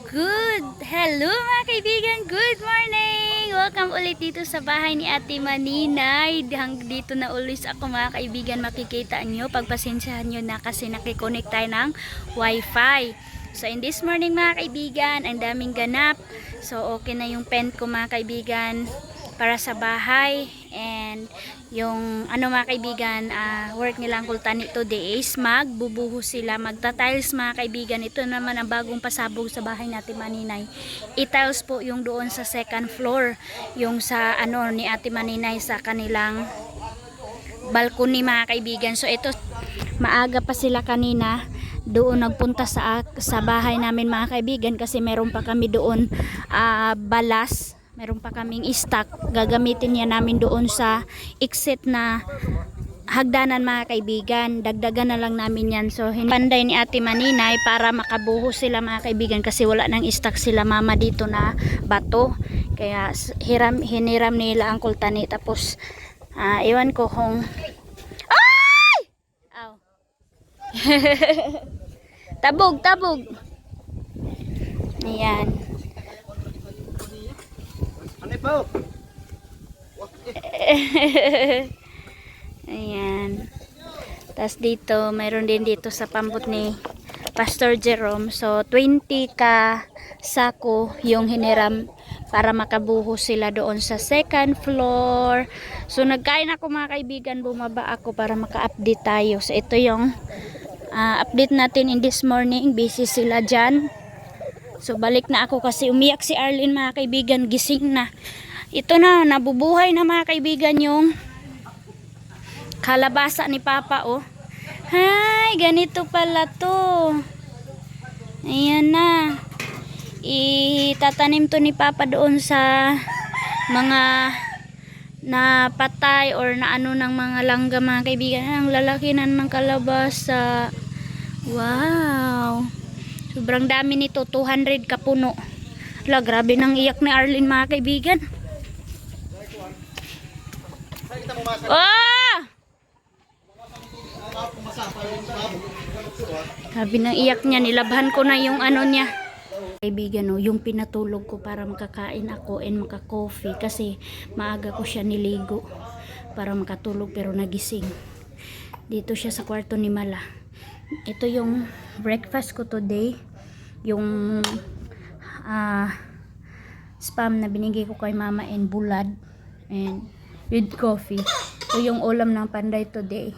Hello mga kaibigan, good morning! Welcome ulit dito sa bahay ni Ate Maninay. Dito na ulit ako mga kaibigan, makikita nyo. Pagpasensyahan nyo na kasi nakikonek tayo ng wifi. So in this morning mga kaibigan, ang daming ganap. So okay na yung pen ko mga kaibigan para sa bahay. And yung mga kaibigan, work nilang kultani today is magbubuhos sila, magta-tiles mga kaibigan. Ito naman ang bagong pasabog sa bahay natin Maninay. I-tiles po yung doon sa second floor, yung sa ni Ate Maninay sa kanilang balcony mga kaibigan. So ito, maaga pa sila kanina doon nagpunta sa bahay namin mga kaibigan kasi meron pa kami doon balas. Meron pa kaming stock, gagamitin niya namin doon sa exit na hagdanan mga kaibigan. Dagdagan na lang namin yan. So panday ni Ate Maninay para makabuhos sila mga kaibigan kasi wala nang stock sila mama dito na bato. Kaya hiniram nila ang kultani. Tapos iwan ko kung ay! Aw. Tabog. Ayan. Ayan. Tapos dito, mayroon din dito sa pambot ni Pastor Jerome. So 20 ka sako yung hiniram para makabuhos sila doon sa second floor. So nagkain ako mga kaibigan, bumaba ako para maka-update tayo. So ito yung update natin in this morning. Busy sila dyan. So balik na ako kasi umiyak si Arlene mga kaibigan, gising na. Ito na, nabubuhay na mga kaibigan yung kalabasa ni Papa oh. Hay, ganito pala to. Ayan na. Itatanim to ni Papa doon sa mga napatay or na ng mga langga mga kaibigan. Ang lalaki na ng kalabasa. Wow. Sobrang dami nito, 200 kapuno. Hala, grabe nang iyak ni Arlene mga kaibigan. Oh! Grabe nang iyak niya, nilabhan ko na yung niya. Kaibigan yung pinatulog ko para makakain ako and maka-coffee kasi maaga ko siya niligo para makatulog pero nagising. Dito siya sa kwarto ni Mala. Ito yung breakfast ko today, yung spam na binigay ko kay mama and bulad and with coffee. Ito yung ulam ng panday today.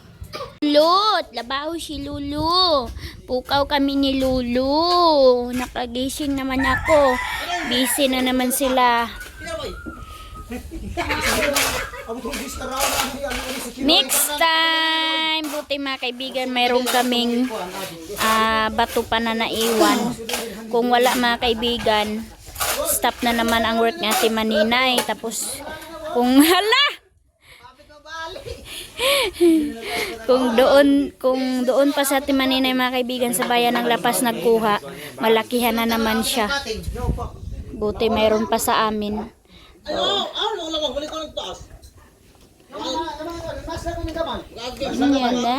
Lut, labaho si Lulu. Pukaw kami ni Lulu. Nakagising naman ako. Busy na naman sila. Next time, buti mga kaibigan, mayroon kaming bato pa na naiwan. Kung wala mga kaibigan, stop na naman ang work ni Ate Maninay. Tapos kung kung doon pa sa Ate Maninay mga kaibigan sa bayan ng Lapas nagkuha, malakihan na naman siya. Buti mayroon pa sa amin. So, yan na.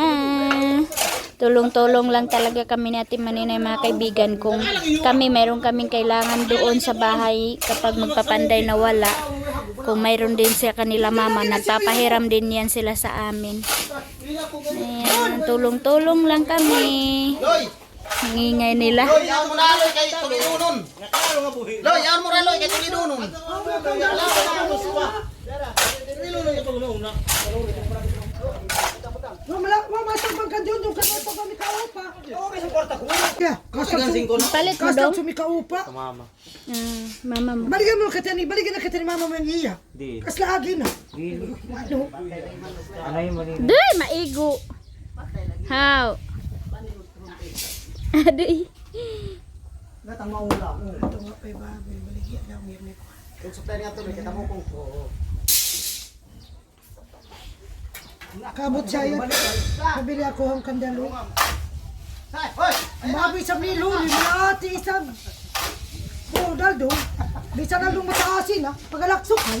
Tulong-tulong lang talaga kami ni Ate Maninay mga kaibigan. Kung mayroon kaming kailangan doon sa bahay kapag magpapanday na wala, kung mayroon din sa kanila mama, nagpapahiram din yan sila sa amin. Ayan, tulong-tulong lang kami. Ngingay nila. Loy, yan mo na loy kay tulidunon. Loy, yan mo na loy kay tulidunon. Palit mo daw? Mama. Mama mo. Balikan mo katani, balikan na katani mama mo yung iya. Di. Kasla agi na. Di. Ano yung mali? Day, maigo. How? Aday. Gatang maula ko. Ito nga pa ibabay, baligyan daw mirne ko. Kung supply nga to, kita mo kung Kabot siya yan. Nabili ako ang kandalo. Mabi sa milo, limati isang. Oh, Daldo. Bisa na lung mataasin ha. Pagalaksok ha.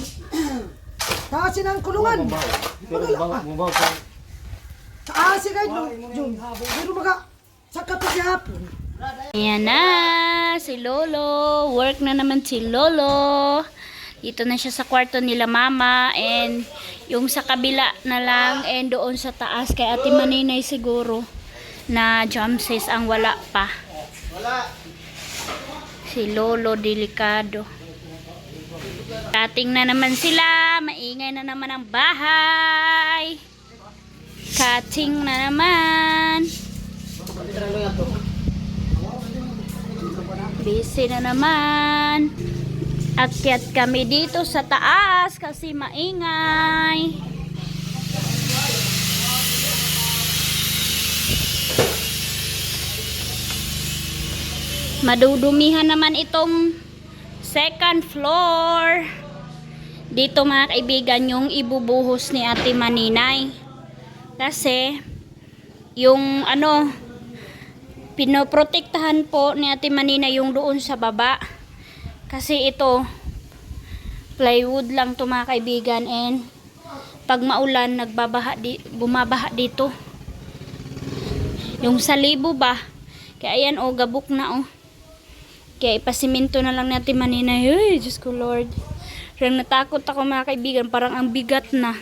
Taasin ang kulungan. Mubaw ka. Taasin ay no. Jun. Pero maga. Sa kapit hapon. Ayan na, si Lolo. Work na naman si Lolo. Dito na siya sa kwarto nila mama. And yung sa kabila na lang. And doon sa taas kay Ate Maninay siguro. Na jumpsets ang wala pa. Si Lolo delikado. Cutting na naman sila. Maingay na naman ang bahay. Cutting na naman. Busy na naman. Akyat kami dito sa taas kasi maingay. Madudumihan naman itong second floor. Dito mga kaibigan yung ibubuhos ni Ate Maninay. Kasi yung pinoprotektahan po ni Ate Maninay yung doon sa baba. Kasi ito plywood lang to mga kaibigan, and pag maulan bumabaha dito. Yung sa libo ba? Kaya ayan gabok na Kaya ipasiminto na lang natin Maninay. Ay, Diyos ko Lord. Parang natakot ako mga kaibigan. Parang ang bigat na.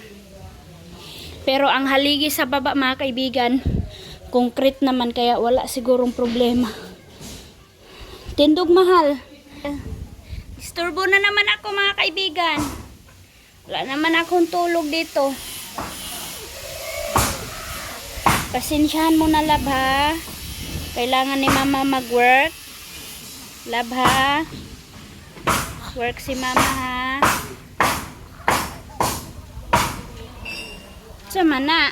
Pero ang haligi sa baba mga kaibigan, concrete naman. Kaya wala sigurong problema. Tindog mahal. Istorbo na naman ako mga kaibigan. Wala naman akong tulog dito. Pasensyahan mo na love ha. Kailangan ni mama mag-work. Love ha. Work si mama ha. Sama na.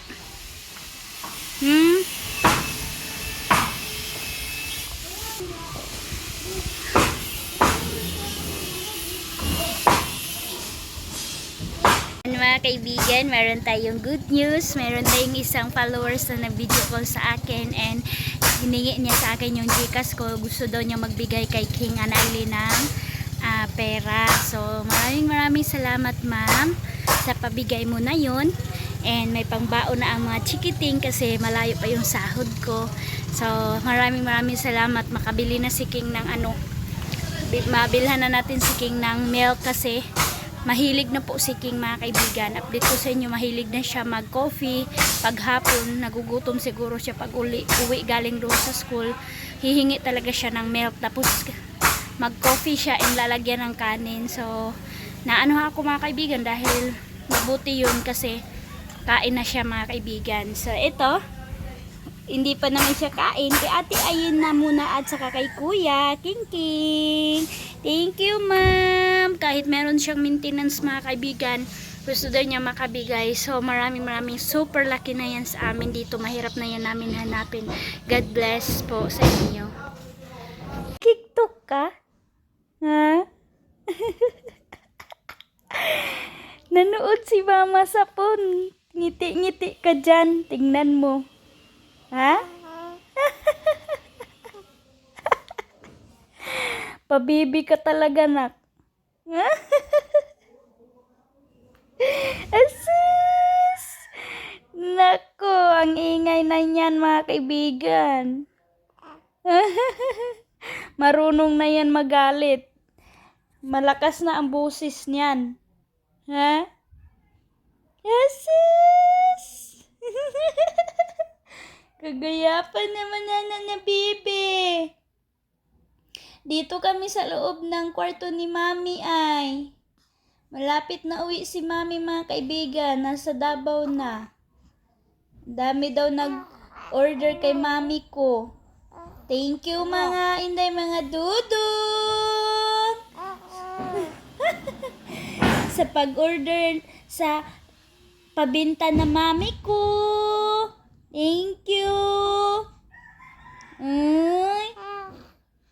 Mga kaibigan, meron tayong good news. Meron tayong isang followers na nag-video call sa akin, and hiningi niya sa akin yung Gcash ko. Gusto daw niya magbigay kay King Anali ng pera. So maraming salamat ma'am sa pabigay mo na yun, and may pangbaon na ang mga chikiting kasi malayo pa yung sahod ko. So maraming salamat. Makabili na si King ng mabilhan na natin si King ng milk kasi mahilig na po si King mga kaibigan. Update ko sa inyo, mahilig na siya mag-coffee. Paghapon, nagugutom siguro siya pag uwi galing doon sa school. Hihingi talaga siya ng milk. Tapos mag-coffee siya and lalagyan ng kanin. So, naano ako mga kaibigan dahil mabuti yun kasi kain na siya mga kaibigan. So, ito, hindi pa naman siya kain. Kay Ate Ayin na muna at saka kay Kuya King. Thank you, ma'am. Kahit meron siyang maintenance mga kaibigan, gusto daw niya makabigay. So, maraming super lucky na yan sa amin dito. Mahirap na yan namin hanapin. God bless po sa inyo. TikTok ka? Ha? Nanood si mama sa phone. Ngiti-ngiti ka dyan. Tingnan mo. Ha? Pabibi ka talaga, nak. Asus! Nako, ang ingay na yan, mga kaibigan. Marunong na yan magalit. Malakas na ang boses niyan. Ha? Asus! Kagayapan naman na bibi. Dito kami sa loob ng kwarto ni Mami ay. Malapit na uwi si Mami mga kaibigan. Nasa Davao na. Dami daw nag-order kay Mami ko. Thank you mga inday, mga dudong. Sa pag-order sa pabinta na Mami ko. Thank you.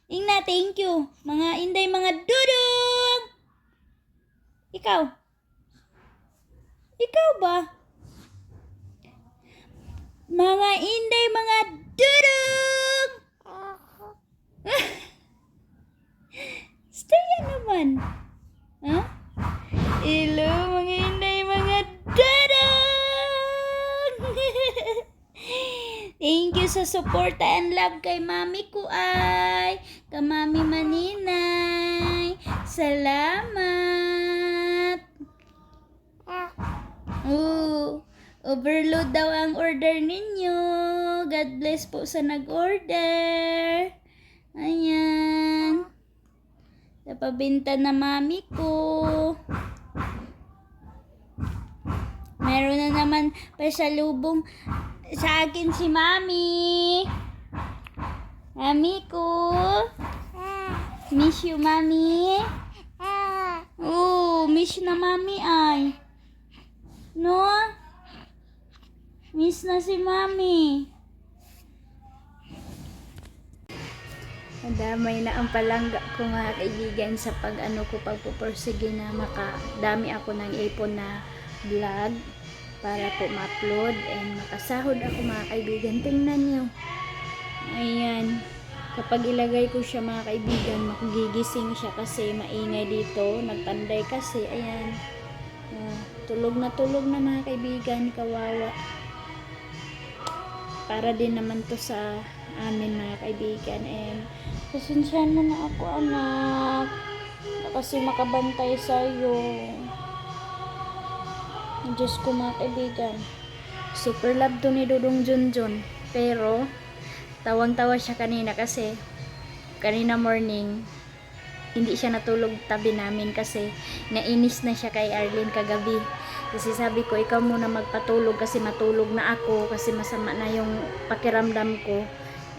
Ingna, thank you. Mga inday, mga dudong. Ikaw? Ikaw ba? Mga inday, mga dudong. Stay naman. Huh? Hello, mga inday, mga dudong. Thank Thank you sa support and love kay mami ko ay. Kay mami Maninay. Salamat. Overload daw ang order ninyo. God bless po sa nag-order. Ayan. Napabinta na mami ko. Meron na naman pasalubong sa akin si mami. Mami ko. Miss you, mami. Miss na mami ay. No? Miss na si mami. Damay na ang palangga ko mga kaibigan sa pagpupursige na makadami ako ng ipon na vlog para po ma-upload and makasahod ako mga kaibigan. Tingnan nyo. Ayan. Kapag ilagay ko siya mga kaibigan, magigising siya kasi maingay dito. Nagpanday kasi. Ayan. Tulog na mga kaibigan. Kawawa. Para din naman to sa amin mga kaibigan. And pasensyahan mo na ako anak. Kasi makabantay sa'yo. Diyos ko mga kaibigan. Super love to ni Dudong Junjun. Pero tawang-tawa siya kanina kasi kanina morning hindi siya natulog tabi namin kasi nainis na siya kay Arlene kagabi. Kasi sabi ko, ikaw muna magpatulog kasi matulog na ako kasi masama na yung pakiramdam ko.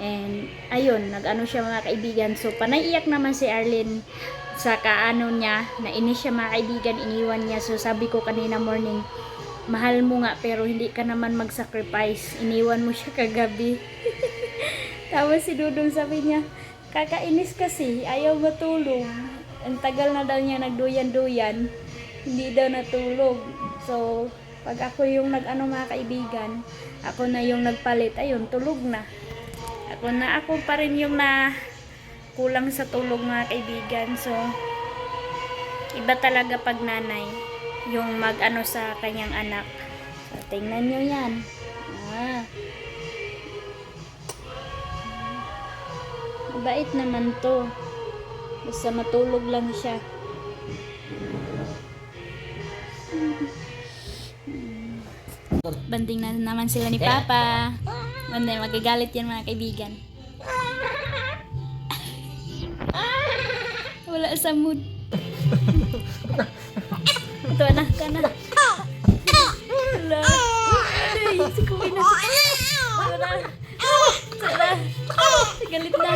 And ayun, nag-ano siya mga kaibigan. So panaiyak naman si Arlene sa kaano niya, nainis siya mga kaibigan, iniwan niya. So sabi ko kanina morning, mahal mo nga pero hindi ka naman mag-sacrifice, iniwan mo siya kagabi. Tapos si Dudong sabi niya, kakainis kasi, ayaw matulog. Ang tagal na daw niya nagduyan-duyan, hindi daw natulog. So pag ako yung nag-ano mga kaibigan, ako na yung nagpalit, ayun, tulog na. Ako pa rin yung na kulang sa tulog mga kaibigan. So iba talaga pag nanay yung mag-ano sa kanyang anak. So tingnan nyo yan. Mabait naman to. Basta matulog lang siya. Banding na naman sila ni Papa. Banding, magagalit yan mga kaibigan. Wala sa mood. Ito anak ka na. Wala. Ay, sikumin na. Wala. Wala. Galit na.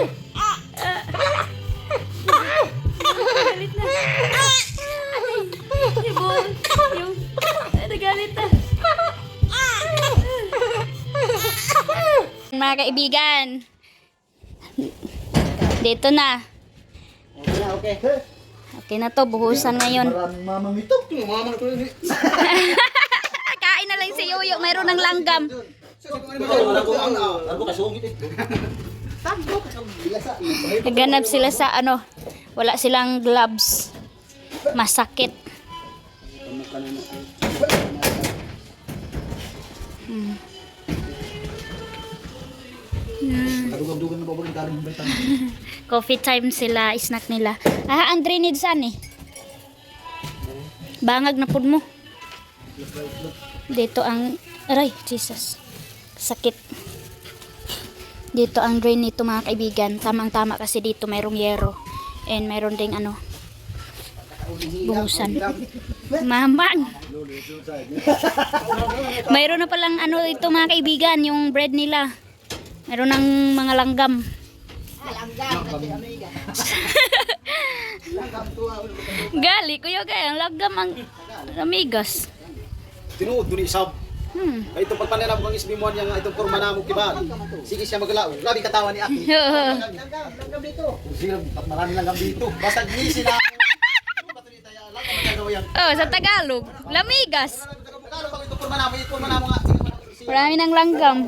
Galit na. Ay, ibon. Yung nagalit na. Mga kaibigan, dito na. Okay. Okay na to, buhusan ngayon. Maraming mamang ito. Mamang ito. Kain na lang si Yoyo, mayroon ng langgam. Naganap sila sa ano, wala silang gloves. Masakit. Dugag-dugan na ba ang galing balitan? Coffee time sila, snack nila. Ang drainage saan eh? Bangag na pud mo. Dito ang, aray, Jesus. Sakit. Dito ang drain nito mga kaibigan. Tamang-tama kasi dito mayroong yero. And mayroon ding ano, buhusan. Mamang. Mayroon na palang ano ito mga kaibigan, yung bread nila. Mayroon ng mga langgam. Gali, kuya kaya ang langgam ang amigas. Tinuod dun isab. Ay itong pagpanira mo kang isbimuan niya nga itong kurma na mo kiba. Sige siya magalaw. Grabe katawan ni Aki. Langgam dito. Sige, marami langgam dito. Basta gisi na. Oh, sa Tagalog, lamigas. Tagalog pag itong kurma na mo nga. Marami ng langgam.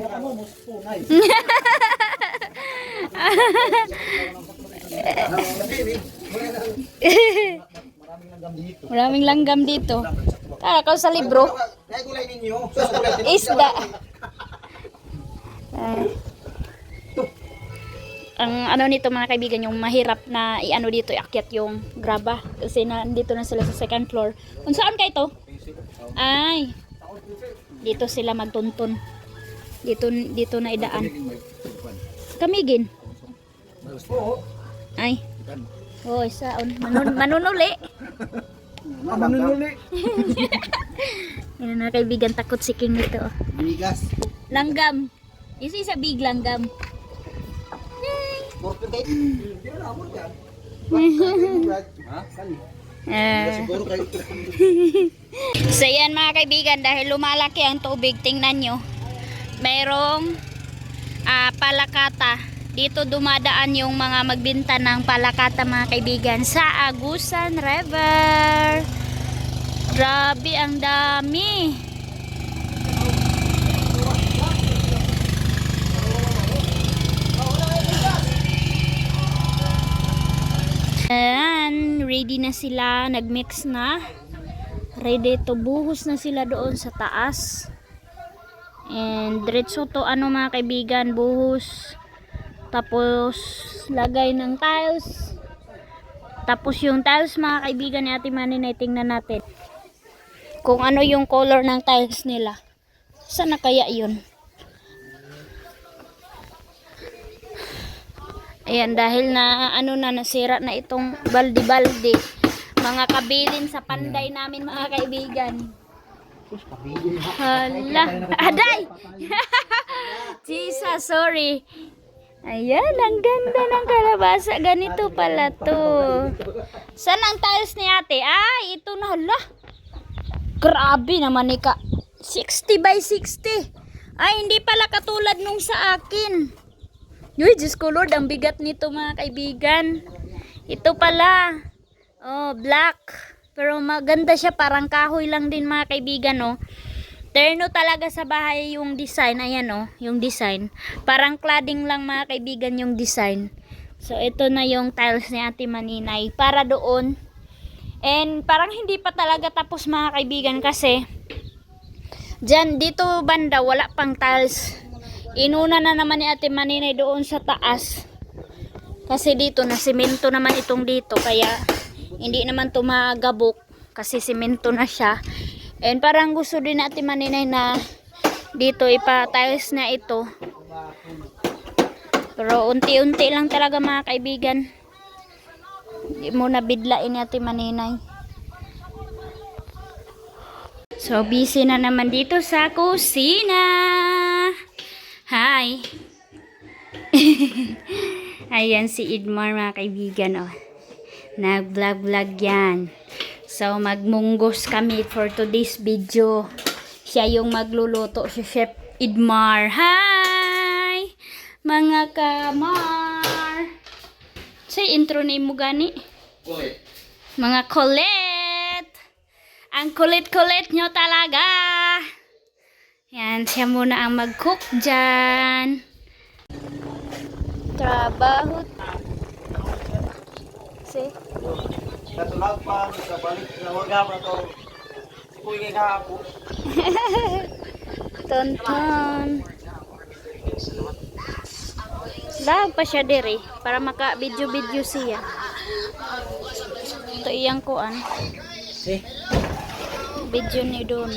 Maraming langgam dito. Tara, kau sa libro. Gulay ninyo. Isda. ang ano nito mga kaibigan, yung mahirap na i-ano dito, iakyat yung graba. Kasi nandito na sila sa second floor. Kung saan kayo to? Ay, dito sila magtuntun. Dito na idaan. Kamigin. Ay. Oh, isaon. Manunuli. Manunuli. Yan na kaibigan, takot si King nito. Bigas. Langgam. Isa big langgam. Siguro kayo. So yan mga kaibigan, dahil lumalaki ang tubig, tingnan nyo. Mayroong palakata. Dito dumadaan yung mga magbinta ng palakata mga kaibigan sa Agusan River. Grabe, ang dami. Ayan, ready na sila, nagmix na. Ready to buhos na sila doon sa taas. And diretso to ano mga kaibigan, buhos. Tapos lagay ng tiles. Tapos yung tiles mga kaibigan ni Ate Maninay, tingnan natin kung ano yung color ng tiles nila. Saan na kaya yun? Ayan, dahil na ano na nasira na itong baldi-baldi. Mga kabilin sa panday namin mga kaibigan. Hala. Aday! Jesus, sorry. Ayan, ang ganda ng kalabasa. Ganito pala to. Saan ang tiles ni ate? Ay, ito na. Hala. Grabe naman ika. 60 by 60. Ay, hindi pala katulad nung sa akin. Uy, Diyos ko Lord, ang bigat nito mga kaibigan. Ito pala. Oh, black. Pero maganda siya, parang kahoy lang din mga kaibigan, oh. Terno talaga sa bahay yung design. Ayan, oh, yung design. Parang cladding lang mga kaibigan yung design. So, ito na yung tiles ni Ate Maninay. Para doon. And parang hindi pa talaga tapos mga kaibigan kasi dyan, dito banda, wala pang tiles. Inuna na naman ni Ate Maninay doon sa taas. Kasi dito na semento naman itong dito. Kaya hindi naman to magabok. Kasi semento na siya. And parang gusto din ni Ate Maninay na dito ipa-tiles na ito. Pero unti-unti lang talaga mga kaibigan. Hindi mo na bidlain ni Ate Maninay. So busy na naman dito sa kusina. Hi! Ayan si Idmar mga kaibigan, oh. Nag-vlog yan. So magmunggos kami for today's video. Siya yung magluluto, si Chef Idmar. Hi! Mga kamar! Say intro name mo gani? Mga kulit! Ang kulit-kulit nyo talaga! Yan, siya muna ang mag-cook dyan. Trabaho. See? Natulog pa, kabalik na waga pa to. Uy, kay kapo. Tonton. Lag pa siya diri para maka-video-video siya. Ito iyang kuan. Video ni doon.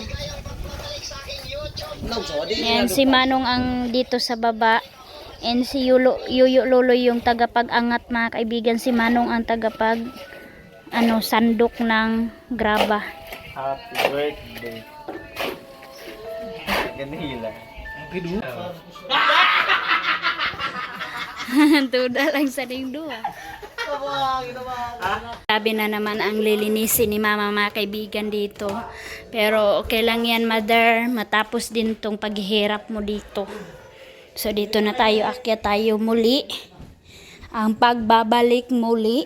Yan si Manong ang dito sa baba. And si Yuyo Lolo yung tagapag-angat mga kaibigan. Si Manong ang tagapag sandok ng graba. Happy birthday. Ganila. Tuda lang sa dingdua. Sabi na naman ang lilinisin ni Mama mga kaibigan dito. Pero okay lang yan, Mother. Matapos din tong paghihirap mo dito. So dito na tayo, akyat tayo muli. Ang pagbabalik muli.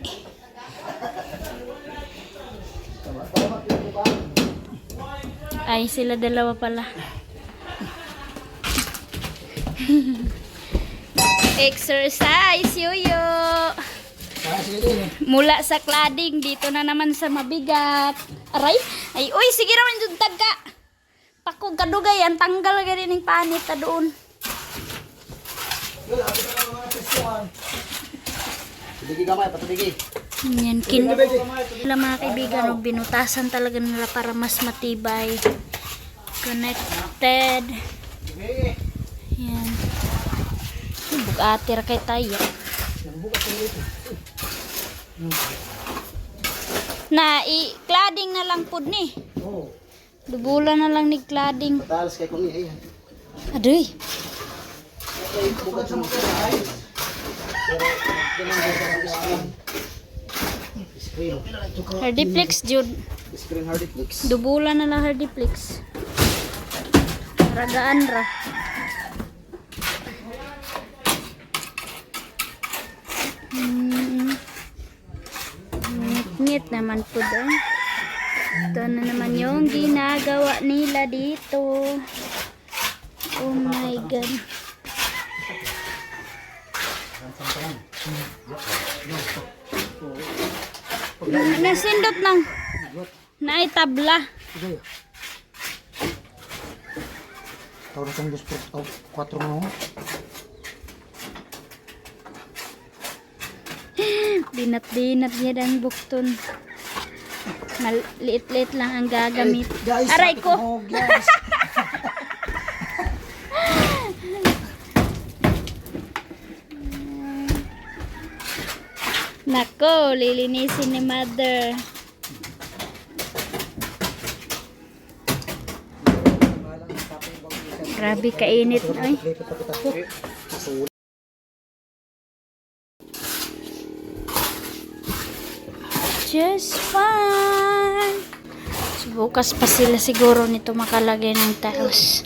Ay, sila dalawa pala. Exercise, Yuyo. Mula sa cladding, dito na naman sa mabigat. Aray, ay, uy, sige raman dun taga. Pakog kadugay, ang tanggal ka rin ng panit na doon. Tubigi gamay, patubigi. Yan, wala mga kaibigan, no, binutasan talaga nila para mas matibay. Connected. Yan. Bugatir kay tayo. Na, i-cladding na lang pod ni. Oo. Dubulan na lang ni cladding. Patalas kay kung iya. Adoy. Bukat sa mga ay. Pero ganun din sa screen. Hardiplex, Jude. Screen hardiplex. Dubulan na lang hardiplex. Ragaan ra. Ngit naman po doon. Ito na naman yung ginagawa nila dito. Oh my God. Nasindot nang naitabla. Tahu na kang 4 mo. Binat-binat niya ang bukton. Maliit-liit lang ang gagamit. Guys, Aray ko! oh, guys. Nako, lilinisin ni mother. Grabe kainit, oy. Just fine. So, bukas pa sila siguro nito makalagay ng tiles.